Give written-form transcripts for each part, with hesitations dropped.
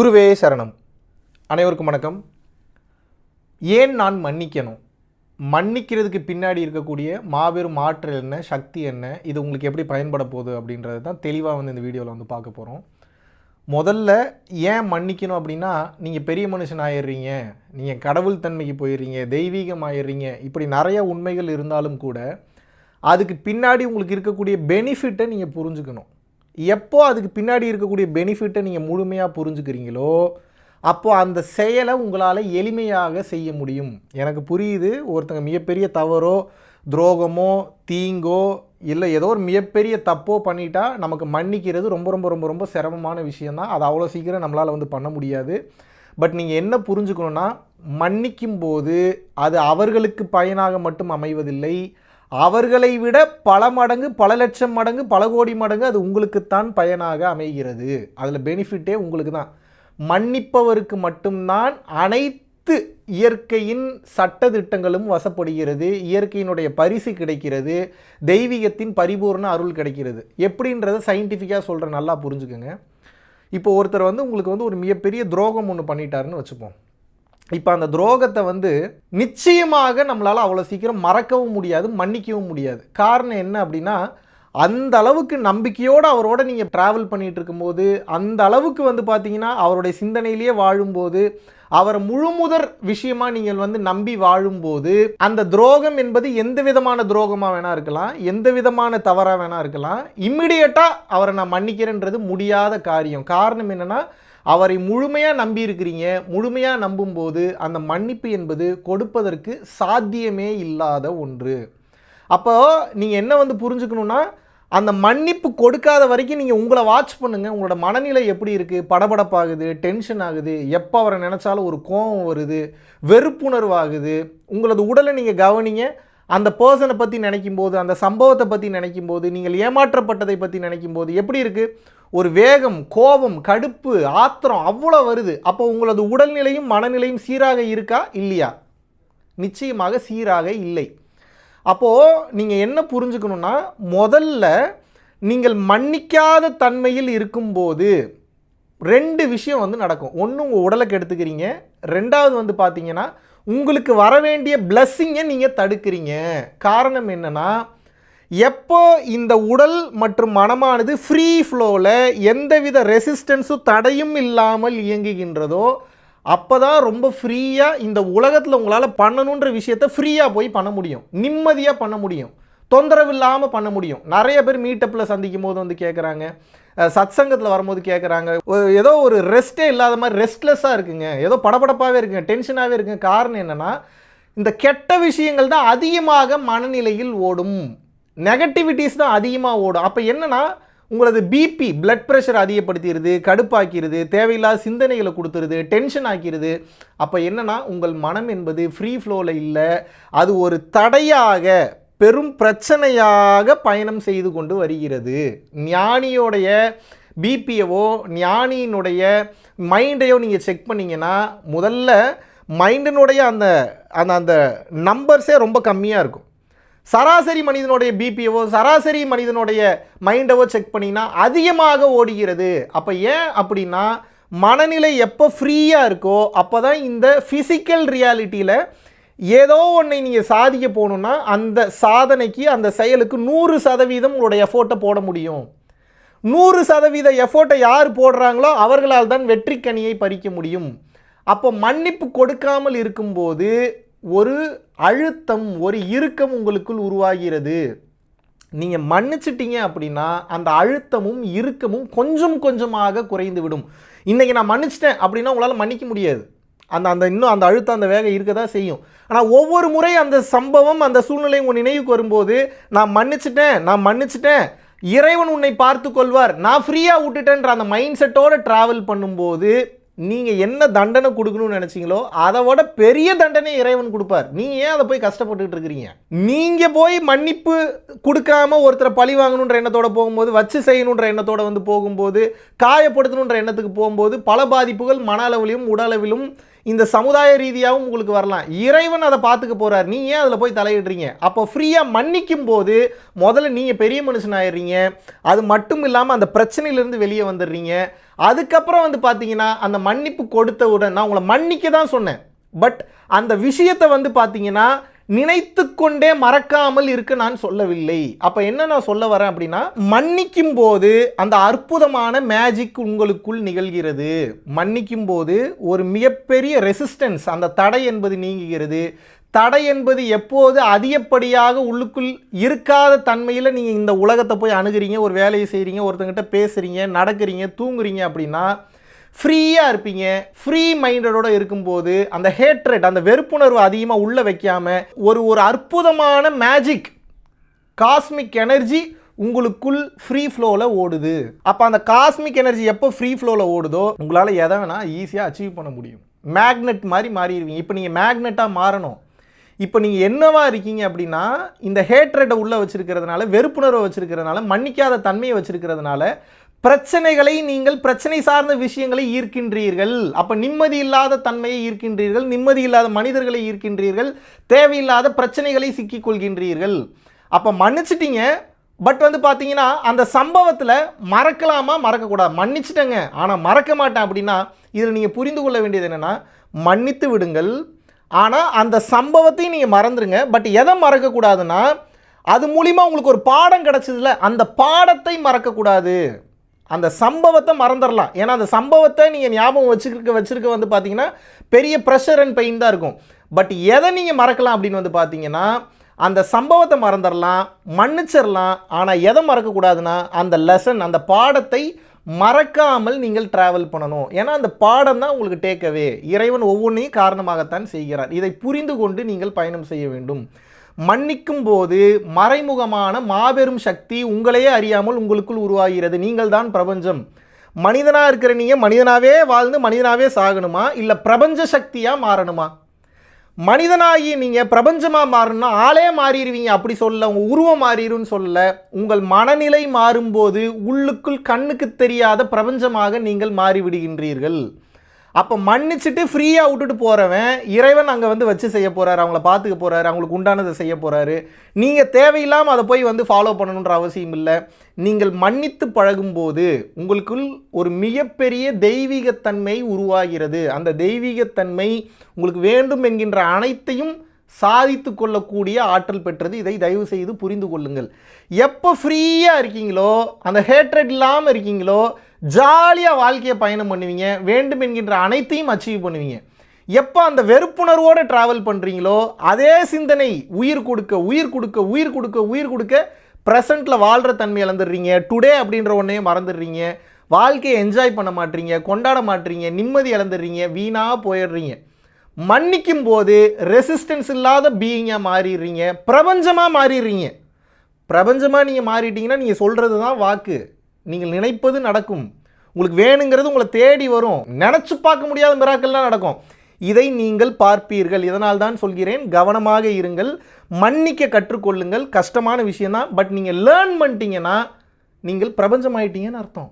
குருவே சரணம். அனைவருக்கும் வணக்கம். ஏன் நான் மன்னிக்கணும்? மன்னிக்கிறதுக்கு பின்னாடி இருக்கக்கூடிய மாபெரும் ஆற்றல் என்ன, சக்தி என்ன, இது உங்களுக்கு எப்படி பயன்பட போகுது அப்படின்றது தான் தெளிவாக இந்த வீடியோவில் பார்க்க போகிறோம். முதல்ல ஏன் மன்னிக்கணும் அப்படின்னா, நீங்கள் பெரிய மனுஷன் ஆயிடுறீங்க, நீங்கள் கடவுள் தன்மைக்கு போயிடுறீங்க, தெய்வீகம் ஆயிடுறீங்க, இப்படி நிறைய உண்மைகள் இருந்தாலும் கூட அதுக்கு பின்னாடி உங்களுக்கு இருக்கக்கூடிய பெனிஃபிட்டை நீங்கள் புரிஞ்சுக்கணும். எப்போ அதுக்கு பின்னாடி இருக்கக்கூடிய பெனிஃபிட்டை நீங்கள் முழுமையாக புரிஞ்சுக்கிறீங்களோ அப்போது அந்த செயலை உங்களால் எளிமையாக செய்ய முடியும். எனக்கு புரியுது, ஒருத்தங்க மிகப்பெரிய தவறோ துரோகமோ தீங்கோ இல்லை ஏதோ ஒரு மிகப்பெரிய தப்போ பண்ணிட்டா நமக்கு மன்னிக்கிறது ரொம்ப ரொம்ப ரொம்ப ரொம்ப சிரமமான விஷயந்தான். அது அவ்வளோ சீக்கிரம் நம்மளால் பண்ண முடியாது. பட் நீங்கள் என்ன புரிஞ்சுக்கணுன்னா, மன்னிக்கும் போது அது அவர்களுக்கு பயனாக மட்டும் அமைவதில்லை, அவர்களை விட பல மடங்கு, பல லட்சம் மடங்கு, பல கோடி மடங்கு அது உங்களுக்குத்தான் பயனாக அமைகிறது. அதில் பெனிஃபிட்டே உங்களுக்கு தான். மன்னிப்பவருக்கு மட்டும்தான் அனைத்து இயற்கையின் சட்டதிட்டங்களும் வசப்படுகிறது, இயற்கையினுடைய பரிசு கிடைக்கிறது, தெய்வீகத்தின் பரிபூர்ண அருள் கிடைக்கிறது. எப்படின்றத சயின்டிஃபிக்காக சொல்கிறேன், நல்லா புரிஞ்சுக்கோங்க. இப்போ ஒருத்தர் உங்களுக்கு ஒரு மிகப்பெரிய துரோகம் ஒன்று பண்ணிட்டாருன்னு வச்சுப்போம். இப்போ அந்த துரோகத்தை நிச்சயமாக நம்மளால் அவ்வளோ சீக்கிரம் மறக்கவும் முடியாது, மன்னிக்கவும் முடியாது. காரணம் என்ன அப்படின்னா, அந்த அளவுக்கு நம்பிக்கையோடு அவரோட நீங்கள் ட்ராவல் பண்ணிகிட்டு இருக்கும்போது, அந்த அளவுக்கு பார்த்தீங்கன்னா அவருடைய சிந்தனையிலேயே வாழும்போது, அவரை முழுமுதற் விஷயமாக நீங்கள் நம்பி வாழும்போது, அந்த துரோகம் என்பது எந்த விதமான துரோகமாக வேணா இருக்கலாம், எந்த விதமான தவறாக வேணா இருக்கலாம், இம்மிடியேட்டாக அவரை நான் மன்னிக்கிறேன்றது முடியாத காரியம். காரணம் என்னென்னா, அவரை முழுமையாக நம்பி இருக்கிறீங்க. முழுமையாக நம்பும்போது அந்த மன்னிப்பு என்பது கொடுப்பதற்கு சாத்தியமே இல்லாத ஒன்று. அப்போ நீங்கள் என்ன புரிஞ்சுக்கணுன்னா, அந்த மன்னிப்பு கொடுக்காத வரைக்கும் நீங்கள் உங்களை வாட்ச் பண்ணுங்கள். உங்களோட மனநிலை எப்படி இருக்குது, படபடப்பாகுது, டென்ஷன் ஆகுது, எப்போ அவரை நினச்சாலும் ஒரு கோபம் வருது, வெறுப்புணர்வு ஆகுது. உங்களது உடலை நீங்கள் கவனிங்க. அந்த பர்சனை பற்றி நினைக்கும் போது, அந்த சம்பவத்தை பற்றி நினைக்கும் போது, நீங்கள் ஏமாற்றப்பட்டதை பற்றி நினைக்கும் போது எப்படி இருக்குது, ஒரு வேகம், கோபம், கடுப்பு, ஆத்திரம் அவ்வளோ வருது. அப்போ உங்களது உடல்நிலையும் மனநிலையும் சீராக இருக்கா இல்லையா? நிச்சயமாக சீராக இல்லை. அப்போது நீங்கள் என்ன புரிஞ்சுக்கணுன்னா, முதல்ல நீங்கள் மன்னிக்காத தன்மையில் இருக்கும்போது ரெண்டு விஷயம் நடக்கும். ஒன்று, உங்கள் உடலை கெடுத்துக்கிறீங்க. ரெண்டாவது பார்த்தீங்கன்னா, உங்களுக்கு வர வேண்டிய பிளஸ்ஸிங்கை நீங்கள் தடுக்கிறீங்க. காரணம் என்னென்னா, எப்போ இந்த உடல் மற்றும் மனமானது ஃப்ரீ ஃப்ளோவில் எந்தவித ரெசிஸ்டன்ஸும் தடையும் இல்லாமல் இயங்குகின்றதோ அப்போ தான் ரொம்ப ஃப்ரீயாக இந்த உலகத்தில் உங்களால் பண்ணணுன்ற விஷயத்தை ஃப்ரீயாக போய் பண்ண முடியும், நிம்மதியாக பண்ண முடியும், தொந்தரவு இல்லாமல் பண்ண முடியும். நிறைய பேர் மீட்டப்பில் சந்திக்கும் போது கேட்குறாங்க, சத்சங்கத்தில் வரும்போது கேட்குறாங்க, ஏதோ ஒரு ரெஸ்ட்டே இல்லாத மாதிரி ரெஸ்ட்லெஸ்ஸாக இருக்குங்க, ஏதோ படபடப்பாகவே இருக்குங்க, டென்ஷனாகவே இருக்குங்க. காரணம் என்னென்னா, இந்த கெட்ட விஷயங்கள் தான் அதிகமாக மனநிலையில் ஓடும், நெகட்டிவிட்டிஸ் தான் அதிகமாக ஓடும். அப்போ என்னென்னா, உங்களது பிபி, பிளட் ப்ரெஷர் அதிகப்படுத்திடுது, கடுப்பாக்கிறது, தேவையில்லாத சிந்தனைகளை கொடுத்துருது, டென்ஷன் ஆக்கிறது. அப்போ என்னென்னா, உங்கள் மனம் என்பது ஃப்ரீ ஃப்ளோவில் இல்லை, அது ஒரு தடையாக, பெரும் பிரச்சனையாக பயணம் செய்து கொண்டு வருகிறது. ஞானியோடைய பிபியவோ ஞானியினுடைய மைண்டையோ நீங்கள் செக் பண்ணிங்கன்னா, முதல்ல மைண்டினுடைய அந்த அந்த நம்பர்ஸே ரொம்ப கம்மியாக இருக்கும். சராசரி மனிதனுடைய பிபியவோ சராசரி மனிதனுடைய மைண்டவோ செக் பண்ணிங்கன்னா அதிகமாக ஓடுகிறது. அப்போ ஏன் அப்படின்னா, மனநிலை எப்போ ஃப்ரீயாக இருக்கோ அப்போ தான் இந்த ஃபிசிக்கல் ரியாலிட்டியில் ஏதோ ஒன்றை நீங்கள் சாதிக்க போகணுன்னா அந்த சாதனைக்கு, அந்த செயலுக்கு 100% உங்களுடைய எஃபோர்ட்டை போட முடியும். 100% எஃபோர்ட்டை யார் போடுறாங்களோ அவர்களால் தான் வெற்றி கனியை பறிக்க முடியும். அப்போ மன்னிப்பு கொடுக்காமல் இருக்கும்போது ஒரு அழுத்தம், ஒரு இறுக்கம் உங்களுக்குள் உருவாகிறது. நீங்கள் மன்னிச்சிட்டீங்க அப்படின்னா அந்த அழுத்தமும் இறுக்கமும் கொஞ்சம் கொஞ்சமாக குறைந்து விடும். இன்றைக்கி நான் மன்னிச்சிட்டேன் அப்படின்னா உங்களால் மன்னிக்க முடியாது. இன்னும் அந்த அழுத்தம், அந்த வேகம் இருக்க தான் செய்யும். ஆனால் ஒவ்வொரு முறை அந்த சம்பவம், அந்த சூழ்நிலை உங்கள் நினைவுக்கு வரும்போது, நான் மன்னிச்சிட்டேன், இறைவன் உன்னை பார்த்து கொள்வார், நான் ஃப்ரீயாக விட்டுட்டேன்ற அந்த மைண்ட் செட்டோடு ட்ராவல் பண்ணும்போது நீங்கள் என்ன தண்டனை கொடுக்கணும்னு நினச்சிங்களோ அதை விட பெரிய தண்டனை இறைவன் கொடுப்பார். நீங்கள் ஏன் அதை போய் கஷ்டப்பட்டுக்கிட்டு இருக்கிறீங்க? நீங்கள் போய் மன்னிப்பு கொடுக்காம ஒருத்தரை பழி வாங்கணுன்ற எண்ணத்தோடு போகும்போது, வச்சு செய்யணுன்ற எண்ணத்தோடு போகும்போது, காயப்படுத்தணுன்ற எண்ணத்துக்கு போகும்போது பல பாதிப்புகள் மன அளவிலும் உடலளவிலும் இந்த சமுதாய ரீதியாகவும் உங்களுக்கு வரலாம். இறைவன் அதை பார்த்துக்க போகிறார், நீ ஏன் அதில் போய் தலையிடுறீங்க? அப்போ ஃப்ரீயாக மன்னிக்கும் போது முதல்ல நீங்கள் பெரிய மனுஷன் ஆயிடுறீங்க. அது மட்டும் இல்லாமல் அந்த பிரச்சனையிலேருந்து வெளியே வந்துடுறீங்க. அதுக்கப்புறம் வந்து பார்த்தீங்கன்னா அந்த மன்னிப்பு கொடுத்தவுடன் நான் உங்களை மன்னிக்க தான் சொன்னேன், பட் அந்த விஷயத்தை வந்து பார்த்தீங்கன்னா நினைத்து கொண்டே மறக்காமல் இருக்க நான் சொல்லவில்லை. அப்போ என்ன நான் சொல்ல வரேன் அப்படின்னா, மன்னிக்கும் போது அந்த அற்புதமான மேஜிக் உங்களுக்குள் நிகழ்கிறது. மன்னிக்கும் போது ஒரு மிகப்பெரிய ரெசிஸ்டன்ஸ், அந்த தடை என்பது நீங்குகிறது. தடை என்பது எப்போது அதிகப்படியாக உள்ளுக்குள் இருக்காத தன்மையில் நீங்கள் இந்த உலகத்தை போய் அணுகிறீங்க, ஒரு வேலையை செய்கிறீங்க, ஒருத்தங்கிட்ட பேசுகிறீங்க, நடக்கிறீங்க, தூங்குறீங்க அப்படின்னா ஃப்ரீயாக இருப்பீங்க. ஃப்ரீ மைண்டடோடு இருக்கும்போது அந்த ஹேட்ரட், அந்த வெறுப்புணர்வு அதிகமாக உள்ளே வைக்காமல் ஒரு அற்புதமான மேஜிக் காஸ்மிக் எனர்ஜி உங்களுக்குள் ஃப்ரீ ஃப்ளோவில் ஓடுது. அப்போ அந்த காஸ்மிக் எனர்ஜி எப்போ ஃப்ரீ ஃப்ளோவில் ஓடுதோ உங்களால் எதை வேணால் ஈஸியாக அச்சீவ் பண்ண முடியும். மேக்னெட் மாதிரி மாறிடுவீங்க. இப்போ நீங்கள் மேக்னெட்டாக மாறணும். இப்போ நீங்கள் என்னவா இருக்கீங்க அப்படின்னா, இந்த ஹேட்ரட்டை உள்ளே வச்சுருக்கிறதுனால, வெறுப்புணர்வை வச்சுருக்கிறதுனால, மன்னிக்காத தன்மையை வச்சுருக்கிறதுனால பிரச்சனைகளை நீங்கள் பிரச்சனை சார்ந்த விஷயங்களை ஈர்க்கின்றீர்கள். அப்போ நிம்மதி இல்லாத தன்மையை ஈர்க்கின்றீர்கள், நிம்மதி இல்லாத மனிதர்களை ஈர்க்கின்றீர்கள், தேவையில்லாத பிரச்சனைகளை சிக்கிக்கொள்கின்றீர்கள். அப்போ மன்னிச்சிட்டீங்க, பட் வந்து பார்த்தீங்கன்னா அந்த சம்பவத்தில் மறக்கலாமா மறக்கக்கூடாது. மன்னிச்சிட்டேங்க ஆனால் மறக்க மாட்டேன் அப்படின்னா இதில் நீங்கள் புரிந்து கொள்ள வேண்டியது என்னென்னா, மன்னித்து விடுங்கள், ஆனால் அந்த சம்பவத்தையும் நீங்கள் மறந்துடுங்க. பட் எதை மறக்கக்கூடாதுன்னா, அது மூலிமா உங்களுக்கு ஒரு பாடம் கிடச்சதில்ல, அந்த பாடத்தை மறக்கக்கூடாது. அந்த சம்பவத்தை மறந்துடலாம். ஏன்னா அந்த சம்பவத்தை நீங்கள் ஞாபகம் வச்சுருக்க வந்து பார்த்தீங்கன்னா பெரிய ப்ரெஷர் அண்ட் பெயின் தான் இருக்கும். பட் எதை நீங்கள் மறக்கலாம் அப்படின்னு வந்து பார்த்தீங்கன்னா, அந்த சம்பவத்தை மறந்துடலாம், மன்னிச்சிடலாம். ஆனால் எதை மறக்கக்கூடாதுன்னா அந்த லெசன், அந்த பாடத்தை மறக்காமல் நீங்கள் ட்ராவல் பண்ணணும். ஏன்னா அந்த பாடம் தான் உங்களுக்கு டேக்அவே. இறைவன் ஒவ்வொன்றையும் காரணமாகத்தான் செய்கிறார். இதை புரிந்து கொண்டு நீங்கள் பயணம் செய்ய வேண்டும். மன்னிக்கும் போது மறைமுகமான மாபெரும் சக்தி உங்களையே அறியாமல் உங்களுக்குள் உருவாகிறது. நீங்கள் தான் பிரபஞ்சம். மனிதனாக இருக்கிற நீங்கள் மனிதனாகவே வாழ்ந்து மனிதனாகவே சாகணுமா, இல்லை பிரபஞ்ச சக்தியாக மாறணுமா? மனிதனாகி நீங்கள் பிரபஞ்சமாக மாறணும்னா ஆளே மாறிடுவீங்க அப்படி சொல்ல, உங்கள் உருவம் மாறிடும்னு சொல்ல. உங்கள் மனநிலை மாறும்போது உள்ளுக்குள் கண்ணுக்கு தெரியாத பிரபஞ்சமாக நீங்கள் மாறிவிடுகின்றீர்கள். அப்போ மன்னிச்சுட்டு ஃப்ரீயாக விட்டுட்டு போகிறவன் இறைவன் அங்கே வந்து வச்சு செய்ய போகிறாரு, அவங்கள பார்த்துக்க போகிறாரு, அவங்களுக்கு உண்டானதை செய்ய போகிறாரு. நீங்கள் தேவையில்லாமல் அதை போய் வந்து ஃபாலோ பண்ணணுன்ற அவசியம் இல்லை. நீங்கள் மன்னித்து பழகும்போது உங்களுக்குள் ஒரு மிகப்பெரிய தெய்வீகத்தன்மை உருவாகிறது. அந்த தெய்வீகத்தன்மை உங்களுக்கு வேண்டும் என்கின்ற அனைத்தையும் சாதித்து கொள்ளக்கூடிய ஆற்றல் பெற்றது. இதை தயவு செய்து புரிந்து கொள்ளுங்கள். எப்போ ஃப்ரீயாக இருக்கீங்களோ, அந்த ஹேட்ரட் இல்லாமல் இருக்கீங்களோ, ஜாலியாக வாழ்க்கையை பயணம் பண்ணுவீங்க, வேண்டும் என்கின்ற அனைத்தையும் அச்சீவ் பண்ணுவீங்க. எப்போ அந்த வெறுப்புணர்வோடு ட்ராவல் பண்ணுறீங்களோ, அதே சிந்தனை உயிர் கொடுக்க உயிர் கொடுக்க உயிர் கொடுக்க உயிர் கொடுக்க ப்ரெசண்ட்டில் வாழ்கிற தன்மை இழந்துடுறீங்க. டுடே அப்படின்ற ஒன்றையே மறந்துடுறீங்க. வாழ்க்கையை என்ஜாய் பண்ண மாட்டீங்க, கொண்டாட மாட்டீங்க, நிம்மதி இழந்துடுறீங்க, வீணாக போயிடுறீங்க. மன்னிக்கும் போது ரெசிஸ்டன்ஸ் இல்லாத பீயிங்காக மாறிடுறீங்க, பிரபஞ்சமாக மாறிடுறீங்க. பிரபஞ்சமாக நீங்கள் மாறிட்டீங்கன்னா நீங்கள் சொல்கிறது தான் வாக்கு, நீங்கள் நினைப்பது நடக்கும். உங்களுக்கு வேணுங்கிறது உங்களை தேடி வரும். நினச்சி பார்க்க முடியாத மிராக்கள்லாம் நடக்கும். இதை நீங்கள் பார்ப்பீர்கள். இதனால் தான் சொல்கிறேன், கவனமாக இருங்கள், மன்னிக்க கற்றுக்கொள்ளுங்கள். கஷ்டமான விஷயம்தான், பட் நீங்கள் லேர்ன் பண்ணிட்டீங்கன்னா நீங்கள் பிரபஞ்சமாயிட்டீங்கன்னு அர்த்தம்.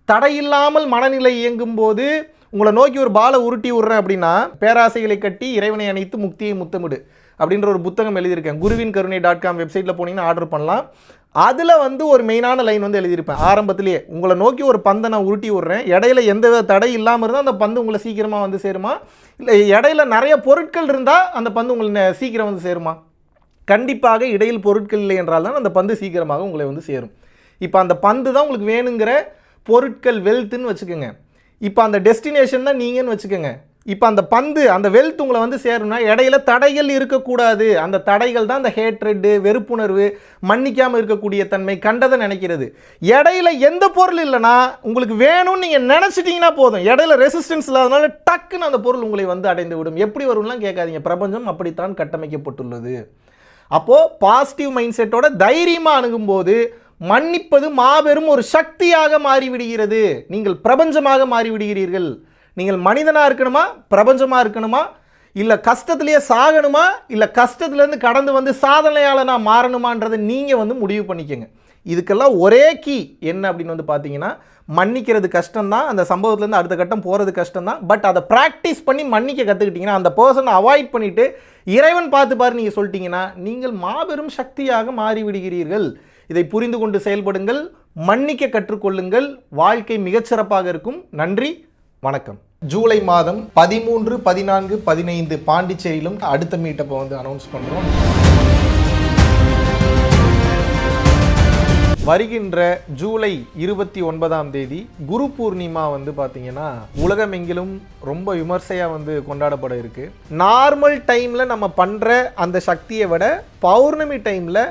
தடையில்லாமல் மனநிலை இயங்கும் போது உங்களை நோக்கி ஒரு பாலை உருட்டி விட்றேன் அப்படின்னா, பேராசைகளை கட்டி இறைவனை அணைத்து முக்தியை முத்தமிடு அப்படின்ற ஒரு புத்தகம் எழுதியிருக்கேன். guruvinkkarunai.com வெப்சைட்டில் போனீங்கன்னா ஆர்டர் பண்ணலாம். அதில் வந்து ஒரு மெயினான லைன் வந்து எழுதியிருப்பேன் ஆரம்பத்திலேயே. உங்களை நோக்கி ஒரு பந்தை நான் உருட்டி விட்றேன், இடையில எந்த தடை இல்லாமல் இருந்தால் அந்த பந்து உங்களை சீக்கிரமாக வந்து சேருமா, இல்லை இடையில நிறைய பொருட்கள் இருந்தால் அந்த பந்து உங்களை சீக்கிரம் வந்து சேருமா? கண்டிப்பாக இடையில் பொருட்கள் இல்லை என்றால் தான் அந்த பந்து சீக்கிரமாக உங்களை வந்து சேரும். இப்போ அந்த பந்து தான் உங்களுக்கு வேணுங்கிற பொருட்கள், வெல்த்துன்னு வச்சுக்கோங்க. இப்போ அந்த டெஸ்டினேஷன் தான் நீங்கன்னு வச்சுக்கோங்க. இப்போ அந்த பந்து, அந்த வெல்த் உங்களை வந்து சேரும்னா இடையில தடைகள் இருக்கக்கூடாது. அந்த தடைகள் தான் அந்த ஹேட்ரட்டு, வெறுப்புணர்வு, மன்னிக்காமல் இருக்கக்கூடிய தன்மை, கண்டதை நினைக்கிறது. இடையில எந்த பொருள் இல்லைன்னா உங்களுக்கு வேணும்னு நீங்கள் நினச்சிட்டிங்கன்னா போதும். இடையில ரெசிஸ்டன்ஸ் இல்லாதனால டக்குன்னு அந்த பொருள் உங்களை வந்து அடைந்து விடும். எப்படி வரும்லாம் கேட்காதீங்க, பிரபஞ்சம் அப்படித்தான் கட்டமைக்கப்பட்டுள்ளது. அப்போது பாசிட்டிவ் மைண்ட் செட்டோட தைரியமாக அணுகும்போது மன்னிப்பது மாபெரும் ஒரு சக்தியாக மாறிவிடுகிறது. நீங்கள் பிரபஞ்சமாக மாறிவிடுகிறீர்கள். நீங்கள் மனிதனாக இருக்கணுமா, பிரபஞ்சமாக இருக்கணுமா, இல்லை கஷ்டத்துலேயே சாகணுமா, இல்லை கஷ்டத்துலேருந்து கடந்து வந்து சாதனையாளனாக மாறணுமான்றதை நீங்கள் வந்து முடிவு பண்ணிக்கோங்க. இதுக்கெல்லாம் ஒரே கீ என்ன அப்படின்னு வந்து பார்த்தீங்கன்னா, மன்னிக்கிறது கஷ்டம்தான், அந்த சம்பவத்துலேருந்து அடுத்த கட்டம் போகிறது கஷ்டம்தான். பட் அதை ப்ராக்டிஸ் பண்ணி மன்னிக்க கற்றுக்கிட்டிங்கன்னா, அந்த பர்சனை அவாய்ட் பண்ணிவிட்டு இறைவன் பார்த்து பாரு நீங்கள் சொல்லிட்டீங்கன்னா, நீங்கள் மாபெரும் சக்தியாக மாறிவிடுகிறீர்கள். இதை புரிந்து கொண்டு செயல்படுங்கள், மன்னிக்க கற்றுக்கொள்ளுங்கள், வாழ்க்கை மிகச்சிறப்பாக இருக்கும். நன்றி, வணக்கம். ஜூலை மாதம் 13, 14, 15 பாண்டிச்சேரியிலும் அடுத்த மீட்டப்போ வந்து அனௌன்ஸ் பண்ணுறோம். வருகின்ற ஜூலை 29ஆம் தேதி குரு பூர்ணிமா வந்து பார்த்தீங்கன்னா உலகமெங்கிலும் ரொம்ப விமர்சையாக வந்து கொண்டாடப்பட இருக்கு. நார்மல் டைமில் நம்ம பண்ணுற அந்த சக்தியை விட பௌர்ணமி டைமில்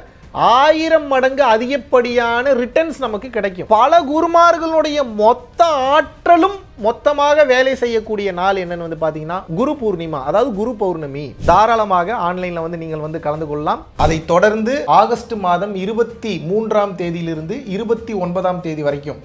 1000 மடங்கு அதிகப்படியான ரிட்டர்ன்ஸ் நமக்கு கிடைக்கும். பல குருமார்களுடைய மொத்த ஆற்றலும் மொத்தமாக வேலை செய்யக்கூடிய நாள் என்னன்னு வந்து பார்த்தீங்கன்னா குரு பூர்ணிமா, அதாவது குரு பௌர்ணமி. தாராளமாக ஆன்லைனில் வந்து நீங்கள் வந்து கலந்து கொள்ளலாம். அதை தொடர்ந்து ஆகஸ்ட் மாதம் 23ஆம் தேதியிலிருந்து 29ஆம் தேதி வரைக்கும்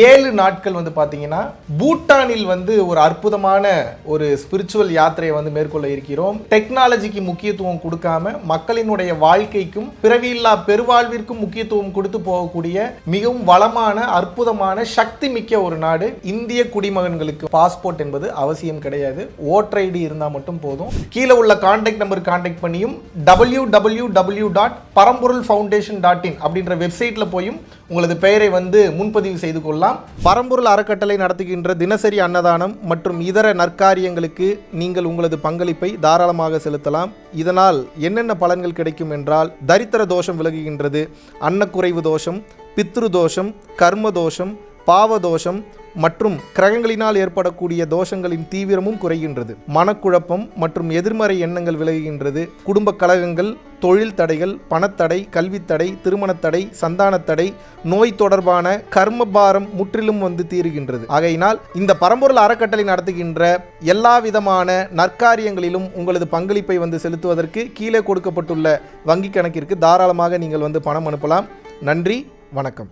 7 நாட்கள் வந்து பார்த்தீங்கன்னா பூட்டானில் வந்து ஒரு அற்புதமான ஒரு ஸ்பிரிச்சுவல் யாத்திரையை வந்து மேற்கொள்ள இருக்கிறோம். டெக்னாலஜிக்கு முக்கியத்துவம் கொடுக்காம மக்களினுடைய வாழ்க்கைக்கும் பிறவியில்லா பெருவாழ்விற்கும் முக்கியத்துவம் கொடுத்து போகக்கூடிய மிகவும் வளமான அற்புதமான சக்தி மிக்க ஒரு நாடு. இந்திய குடிமகன்களுக்கு பாஸ்போர்ட் என்பது அவசியம் கிடையாது, ஓட்டர் ஐடி இருந்தால் மட்டும் போதும். கீழே உள்ள கான்டாக்ட் நம்பர் கான்டாக்ட் பண்ணியும் www.paramporulfoundation.in அப்படின்ற வெப்சைட்டில் போயும் உங்களது பெயரை வந்து முன்பதிவு செய்து கொள்ளலாம். பரம்பொருள் அறக்கட்டளை நடத்துகின்ற தினசரி அன்னதானம் மற்றும் இதர நற்காரியங்களுக்கு நீங்கள் உங்களது பங்களிப்பை தாராளமாக செலுத்தலாம். இதனால் என்னென்ன பலன்கள் கிடைக்கும் என்றால், தரித்திர தோஷம் விலகுகின்றது, அன்னக்குறைவு தோஷம், பித்ரு தோஷம், கர்ம தோஷம், பாவதோஷம் மற்றும் கிரகங்களினால் ஏற்படக்கூடிய தோஷங்களின் தீவிரமும் குறைகின்றது. மனக்குழப்பம் மற்றும் எதிர்மறை எண்ணங்கள் விலகுகின்றது. குடும்ப கலகங்கள், தொழில் தடைகள், பணத்தடை, கல்வித்தடை, திருமணத்தடை, சந்தானத்தடை, நோய் தொடர்பான கர்மபாரம் முற்றிலும் வந்து தீருகின்றது. ஆகையினால் இந்த பரம்பொருள் அறக்கட்டளை நடத்துகின்ற எல்லா விதமான நற்காரியங்களிலும் உங்களது பங்களிப்பை வந்து செலுத்துவதற்கு கீழே கொடுக்கப்பட்டுள்ள வங்கி கணக்கிற்கு தாராளமாக நீங்கள் வந்து பணம் அனுப்பலாம். நன்றி, வணக்கம்.